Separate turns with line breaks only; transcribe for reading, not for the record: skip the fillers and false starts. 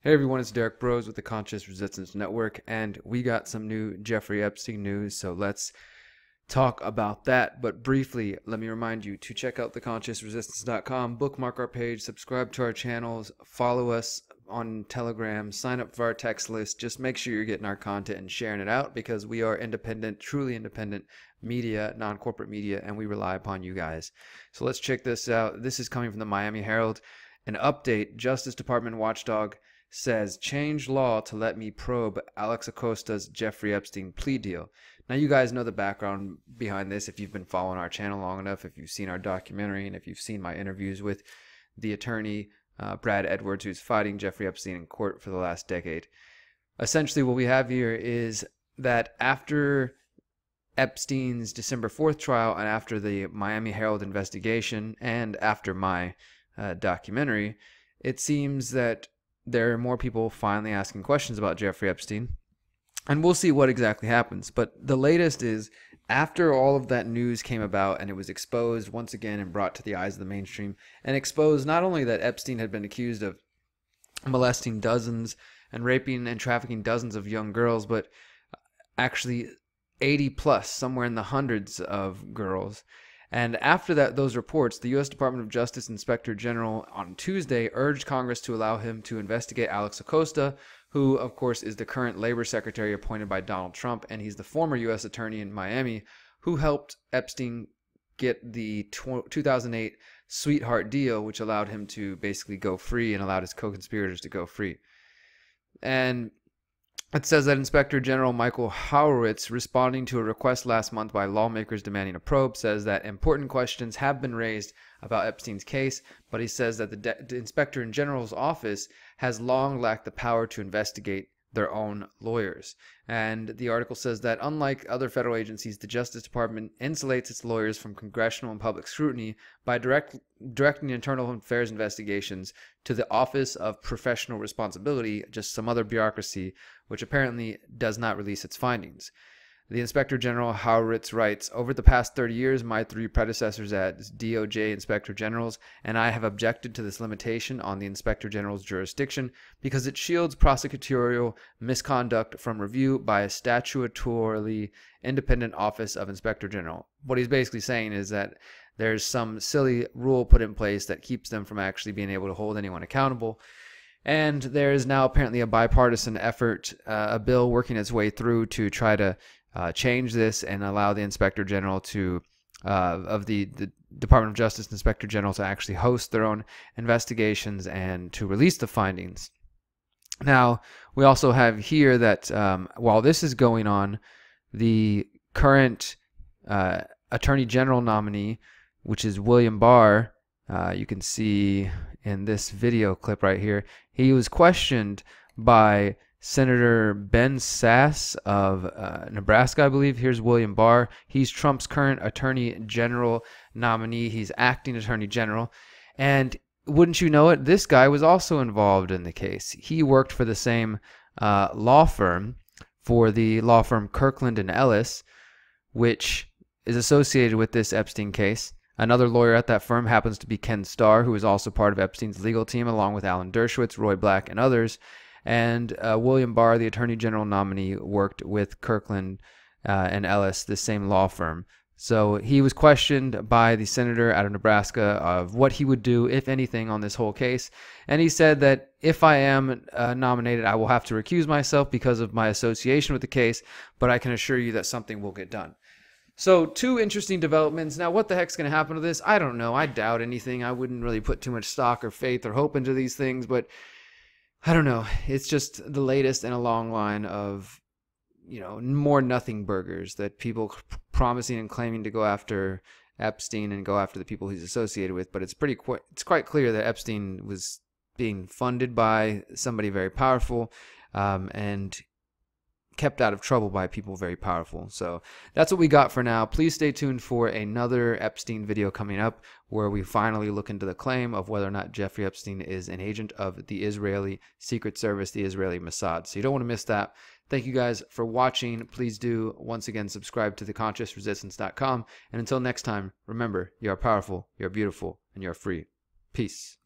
Hey everyone, it's Derrick Broze with the Conscious Resistance Network, and we got some new Jeffrey Epstein news, so let's talk about that. But briefly, let me remind you to check out theconsciousresistance.com, bookmark our page, subscribe to our channels, follow us on Telegram, sign up for our text list. Just make sure you're getting our content and sharing it out, because we are independent, truly independent media, non-corporate media, and we rely upon you guys. So let's check this out. This is coming from the Miami Herald. An update: Justice Department watchdog says change law to let me probe Alex Acosta's Jeffrey Epstein plea deal. Now, you guys know the background behind this if you've been following our channel long enough, if you've seen our documentary, and if you've seen my interviews with the attorney, Brad Edwards, who's fighting Jeffrey Epstein in court for the last decade. Essentially, what we have here is that after Epstein's December 4th trial and after the Miami Herald investigation and after my documentary, it seems that there are more people finally asking questions about Jeffrey Epstein, and we'll see what exactly happens. But the latest is, after all of that news came about and it was exposed once again and brought to the eyes of the mainstream, and exposed not only that Epstein had been accused of molesting dozens and raping and trafficking dozens of young girls, but actually 80 plus, somewhere in the hundreds of girls. And after that, those reports, the U.S. Department of Justice Inspector General on Tuesday urged Congress to allow him to investigate Alex Acosta, who, of course, is the current labor secretary appointed by Donald Trump, and he's the former U.S. attorney in Miami who helped Epstein get the 2008 sweetheart deal, which allowed him to basically go free and allowed his co-conspirators to go free. And it says that Inspector General Michael Horowitz, responding to a request last month by lawmakers demanding a probe, says that important questions have been raised about Epstein's case, but he says that the Inspector General's office has long lacked the power to investigate their own lawyers. And the article says that unlike other federal agencies, the Justice Department insulates its lawyers from congressional and public scrutiny by directing internal affairs investigations to the Office of Professional Responsibility, just some other bureaucracy, which apparently does not release its findings. The Inspector General Horowitz writes, "Over the past 30 years, my three predecessors as DOJ Inspector Generals and I have objected to this limitation on the Inspector General's jurisdiction because it shields prosecutorial misconduct from review by a statutorily independent Office of Inspector General." What he's basically saying is that there's some silly rule put in place that keeps them from actually being able to hold anyone accountable. And there is now apparently a bipartisan effort, a bill working its way through to try to change this and allow the Inspector General to, of the Department of Justice Inspector General, to actually host their own investigations and to release the findings. Now, we also have here that while this is going on, the current Attorney General nominee, which is William Barr, you can see in this video clip right here, he was questioned by Senator Ben Sasse of Nebraska, I believe. Here's William Barr. He's Trump's current Attorney General nominee. He's acting Attorney General. And wouldn't you know it, this guy was also involved in the case. He worked for the same law firm, for the law firm Kirkland & Ellis, which is associated with this Epstein case. Another lawyer at that firm happens to be Ken Starr, who is also part of Epstein's legal team, along with Alan Dershowitz, Roy Black, and others. And William Barr, the Attorney General nominee, worked with Kirkland and Ellis, the same law firm. So he was questioned by the senator out of Nebraska of what he would do, if anything, on this whole case. And he said that if I am nominated, I will have to recuse myself because of my association with the case, but I can assure you that something will get done. So, two interesting developments. Now, what the heck's going to happen to this? I don't know. I doubt anything. I wouldn't really put too much stock or faith or hope into these things, but I don't know. It's just the latest in a long line of, you know, more nothing burgers that people promising and claiming to go after Epstein and go after the people he's associated with. But it's quite clear that Epstein was being funded by somebody very powerful, and kept out of trouble by people very powerful. So that's what we got for now. Please stay tuned for another Epstein video coming up, where we finally look into the claim of whether or not Jeffrey Epstein is an agent of the Israeli Secret Service, the Israeli Mossad. So you don't want to miss that. Thank you guys for watching. Please do, once again, subscribe to theconsciousresistance.com. And until next time, remember, you are powerful, you are beautiful, and you are free. Peace.